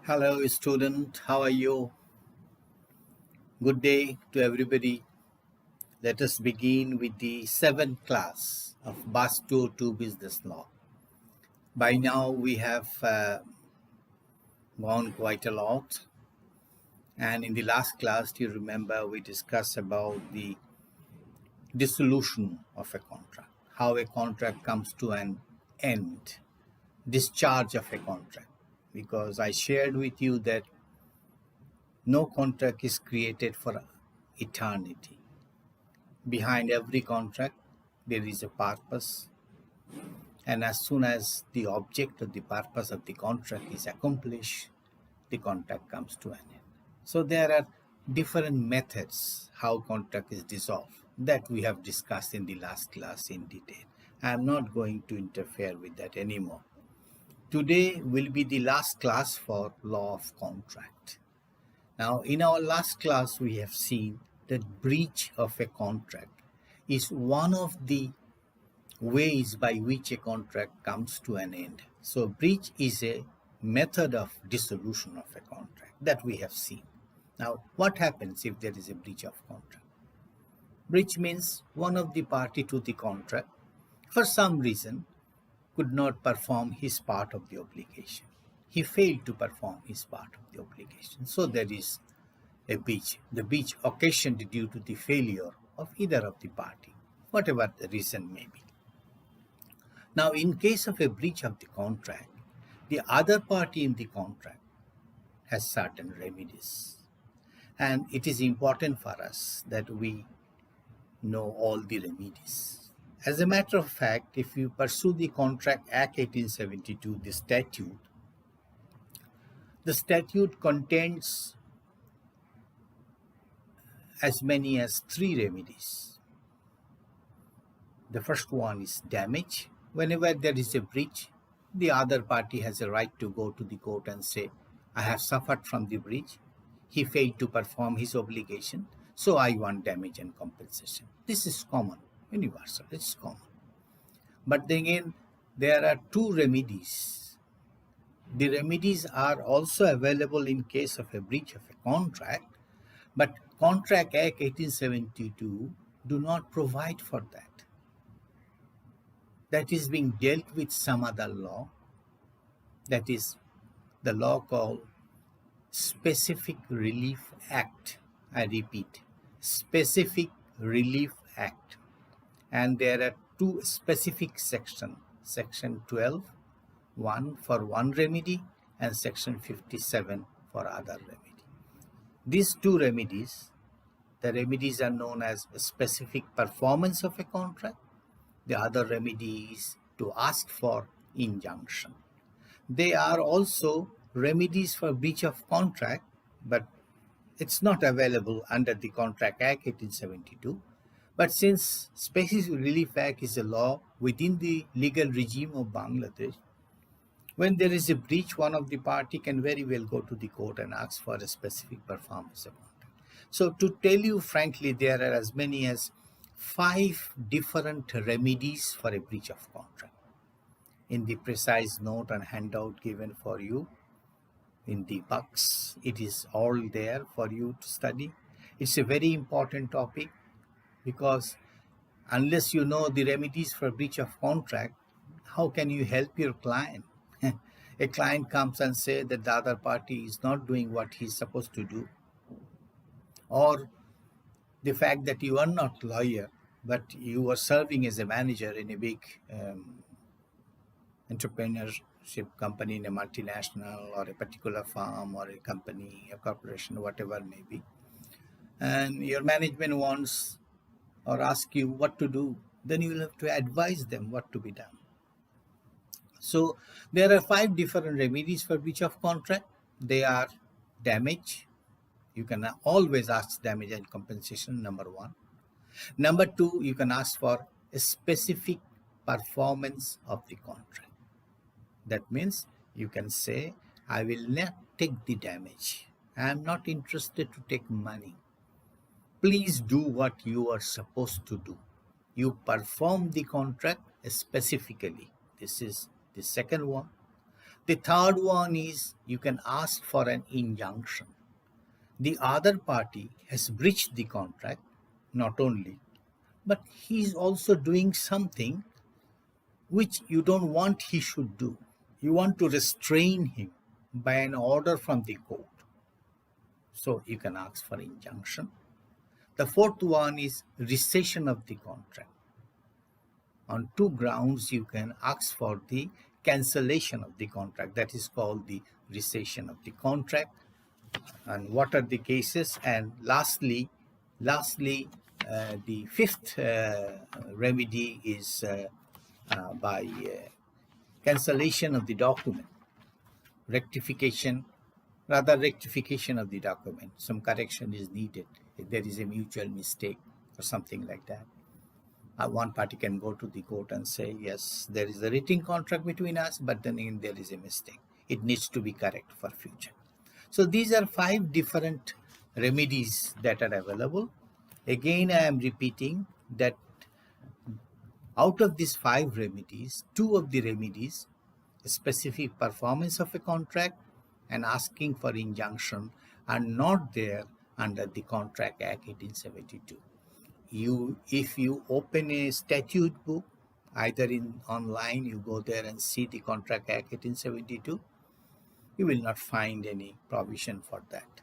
Hello, student. How are you? Good day to everybody. Let us begin with the seventh class of BUS202 Business Law. By now, we have gone quite a lot. And in the last class, do you remember we discussed about the dissolution of a contract, how a contract comes to an end, discharge of a contract. Because I shared with you that no contract is created for eternity. Behind every contract, there is a purpose, and as soon as the object or the purpose of the contract is accomplished, the contract comes to an end. So there are different methods how contract is dissolved that we have discussed in the last class in detail. I am not going to interfere with that anymore. Today will be the last class for law of contract. Now, in our last class, we have seen that breach of a contract is one of the ways by which a contract comes to an end. So, breach is a method of dissolution of a contract that we have seen. Now, what happens if there is a breach of contract? Breach means one of the party to the contract, for some reason, could not perform his part of the obligation. He failed to perform his part of the obligation. So there is a breach. The breach occasioned due to the failure of either of the party, whatever the reason may be. Now, in case of a breach of the contract, the other party in the contract has certain remedies. And it is important for us that we know all the remedies. As a matter of fact, if you pursue the Contract Act 1872, the statute contains as many as 3 remedies. The first one is damage. Whenever there is a breach, the other party has a right to go to the court and say, I have suffered from the breach. He failed to perform his obligation, so I want damage and compensation. This is common, universal, it's common. But then again, there are 2 remedies. The remedies are also available in case of a breach of a contract, but Contract Act 1872 do not provide for that. That is being dealt with some other law, that is the law called Specific Relief Act. I repeat, Specific Relief Act. And there are 2 specific sections, Section 12, one for one remedy, and Section 57 for other remedy. These 2 remedies, the remedies are known as specific performance of a contract. The other remedy is to ask for injunction. They are also remedies for breach of contract, but it's not available under the Contract Act 1872. But since Specific Relief Act is a law within the legal regime of Bangladesh, when there is a breach, one of the party can very well go to the court and ask for a specific performance of contract. So to tell you frankly, there are as many as 5 different remedies for a breach of contract. In the precise note and handout given for you in the box, it is all there for you to study. It's a very important topic because unless you know the remedies for breach of contract, how can you help your client? A client comes and says that the other party is not doing what he's supposed to do, or the fact that you are not lawyer, but you are serving as a manager in a big entrepreneurship company in a multinational or a particular firm or a company, a corporation, whatever it may be. And your management wants or ask you what to do, then you will have to advise them what to be done. So there are 5 different remedies for breach of contract. They are damage. You can always ask damage and compensation, number 1. Number 2, you can ask for a specific performance of the contract. That means you can say, I will not take the damage. I am not interested to take money. Please do what you are supposed to do. You perform the contract specifically. This is the second one. The third one is you can ask for an injunction. The other party has breached the contract, not only, but he is also doing something which you don't want he should do. You want to restrain him by an order from the court. So you can ask for injunction. The fourth one is rescission of the contract. On two grounds, you can ask for the cancellation of the contract. That is called the rescission of the contract. And what are the cases? And lastly, the fifth remedy is by cancellation of the document, rectification of the document. Some correction is needed if there is a mutual mistake or something like that. One party can go to the court and say, yes, there is a written contract between us, but then again there is a mistake. It needs to be correct for future. So these are 5 different remedies that are available. Again, I am repeating that out of these 5 remedies, 2 of the remedies, specific performance of a contract and asking for injunction, are not there under the Contract Act 1872. If you open a statute book, either in online, you go there and see the Contract Act 1872, you will not find any provision for that.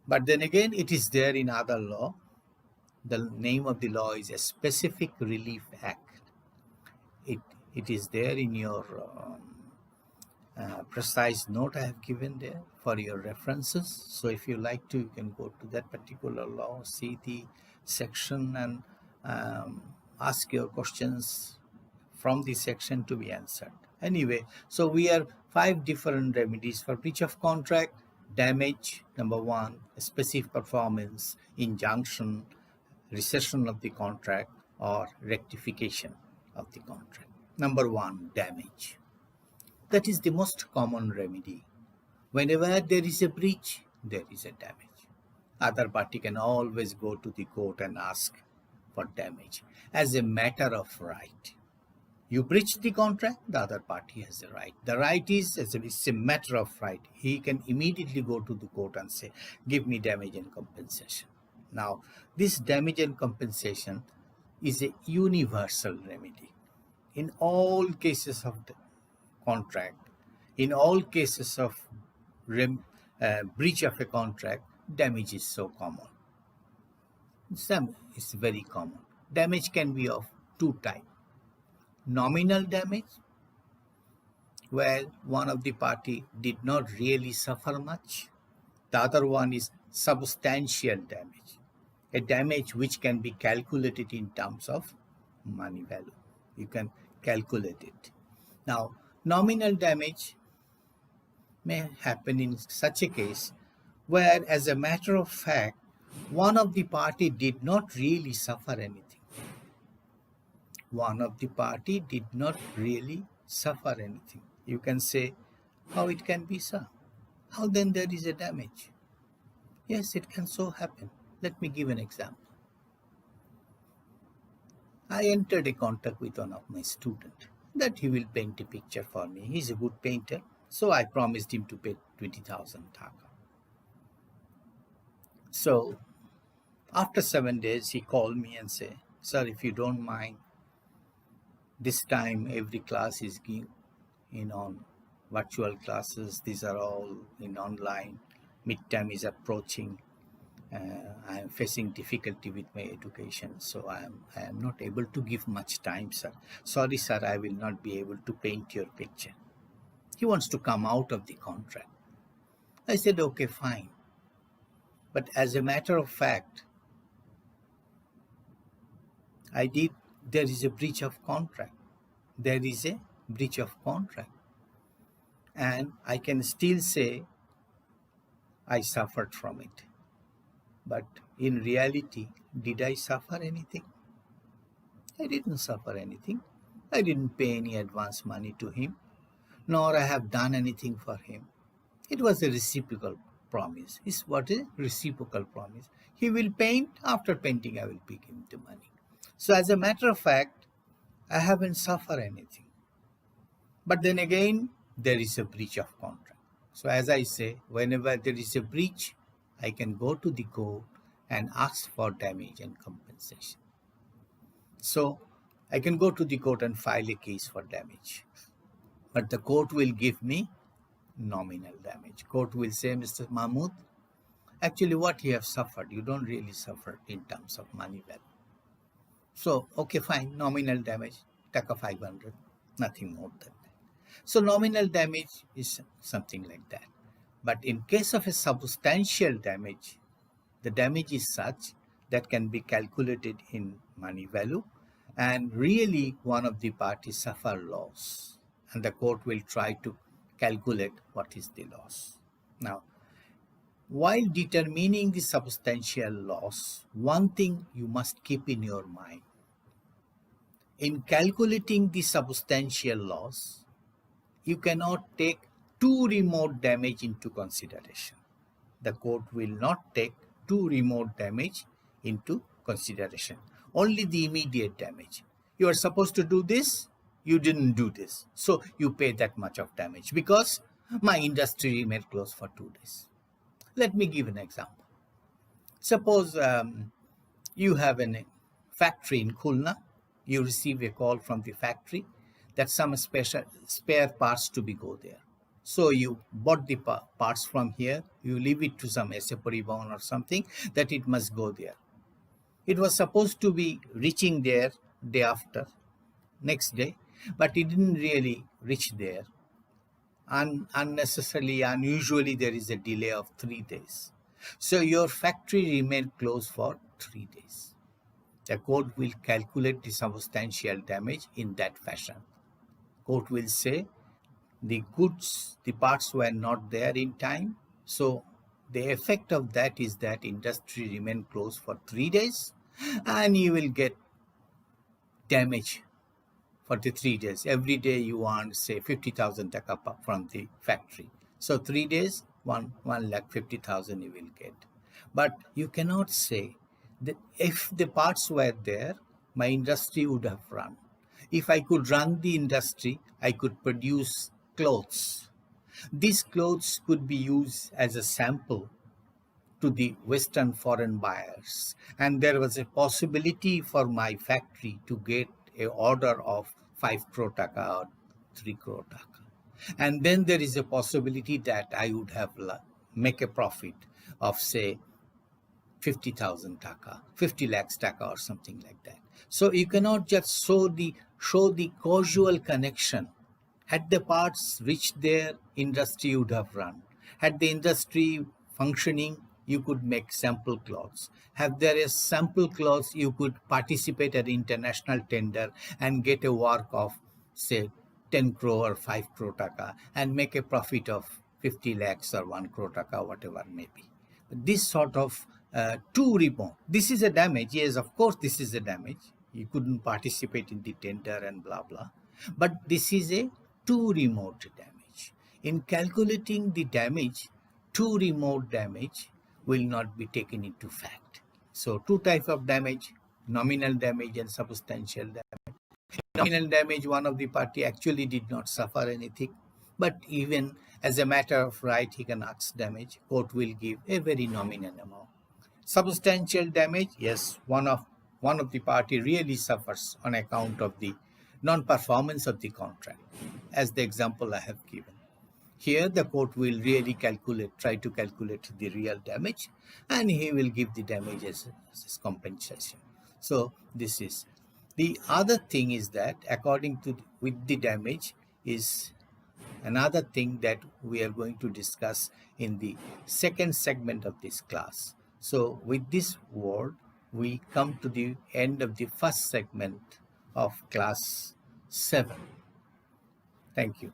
But then again, it is there in other law. The name of the law is a Specific Relief Act. It is there in your precise note I have given there for your references. So if you like to, you can go to that particular law, see the section, and ask your questions from the section to be answered. Anyway, so we have 5 different remedies for breach of contract: damage, number 1, specific performance, injunction, rescission of the contract, or rectification of the contract. Number 1, damage. That is the most common remedy. Whenever there is a breach, there is a damage. Other party can always go to the court and ask for damage as a matter of right. You breach the contract, the other party has a right. The right is, it's a matter of right. He can immediately go to the court and say, give me damage and compensation. Now, this damage and compensation is a universal remedy. In all cases of the contract, in all cases of breach of a contract, damage is so common. It's very common. Damage can be of 2 types. Nominal damage, where one of the party did not really suffer much. The other one is substantial damage, a damage which can be calculated in terms of money value. You can calculate it. Now, nominal damage may happen in such a case where, as a matter of fact, one of the party did not really suffer anything. One of the party did not really suffer anything. You can say, how it can be so? How then there is a damage? Yes, it can so happen. Let me give an example. I entered a contract with one of my students that he will paint a picture for me. He's a good painter. So I promised him to pay 20,000 taka. So after 7 days, he called me and said, sir, if you don't mind, this time every class is in on virtual classes. These are all in online. Midterm is approaching. I am facing difficulty with my education, so I am not able to give much time, sir. Sorry, sir, I will not be able to paint your picture. He wants to come out of the contract. I said, okay, fine. But as a matter of fact, there is a breach of contract. There is a breach of contract. And I can still say I suffered from it. But in reality, did I suffer anything? I didn't suffer anything. I didn't pay any advance money to him, nor I have done anything for him. It was a reciprocal promise. It's what a reciprocal promise. He will paint. After painting, I will pay him the money. So as a matter of fact, I haven't suffered anything. But then again, there is a breach of contract. So as I say, whenever there is a breach, I can go to the court and ask for damage and compensation. So I can go to the court and file a case for damage, but the court will give me nominal damage. Court will say, Mr. Mahmood, actually what you have suffered, you don't really suffer in terms of money value. So, okay, fine, nominal damage, taka 500, nothing more than that. So nominal damage is something like that. But in case of a substantial damage, the damage is such that can be calculated in money value, and really one of the parties suffer loss, and the court will try to calculate what is the loss. Now, while determining the substantial loss, one thing you must keep in your mind. In calculating the substantial loss, you cannot take too remote damage into consideration. The court will not take too remote damage into consideration. Only the immediate damage. You are supposed to do this, you didn't do this. So you pay that much of damage because my industry remained closed for 2 days. Let me give an example. Suppose you have a factory in Khulna. You receive a call from the factory that some special spare parts to be go there. So you bought the parts from here, you leave it to some SA Parivahan or something that it must go there. It was supposed to be reaching there day after, next day, but it didn't really reach there. Unnecessarily, unusually, there is a delay of 3 days. So your factory remained closed for 3 days. The court will calculate the substantial damage in that fashion. Court will say the goods, the parts were not there in time. So the effect of that is that industry remained closed for 3 days and you will get damage for the 3 days. Every day you earn, say, 50,000 taka from the factory. So 3 days, 1,50,000 you will get. But you cannot say that if the parts were there, my industry would have run. If I could run the industry, I could produce clothes. These clothes could be used as a sample to the Western foreign buyers. And there was a possibility for my factory to get an order of 5 crore taka or 3 crore taka. And then there is a possibility that I would have make a profit of, say, 50,000 taka, 50 lakhs taka or something like that. So you cannot just show the causal connection. Had the parts reached there, industry would have run. Had the industry functioning, you could make sample clothes. Have there is sample clothes, you could participate at international tender and get a work of, say, 10 crore or 5 crore taka and make a profit of 50 lakhs or 1 crore taka, whatever may be. This sort of too remote. This is a damage. Yes, of course, this is a damage. You couldn't participate in the tender and blah, blah. But this is a too remote damage. In calculating the damage, too remote damage will not be taken into fact. So 2 types of damage, nominal damage and substantial damage. Nominal damage, one of the party actually did not suffer anything, but even as a matter of right, he can ask damage. Court will give a very nominal amount. Substantial damage, yes, one of the party really suffers on account of the non-performance of the contract, as the example I have given. Here the court will really try to calculate the real damage, and he will give the damage as compensation. So this is. The other thing is that according to with the damage is another thing that we are going to discuss in the second segment of this class. So with this word, we come to the end of the first segment of class 7. Thank you.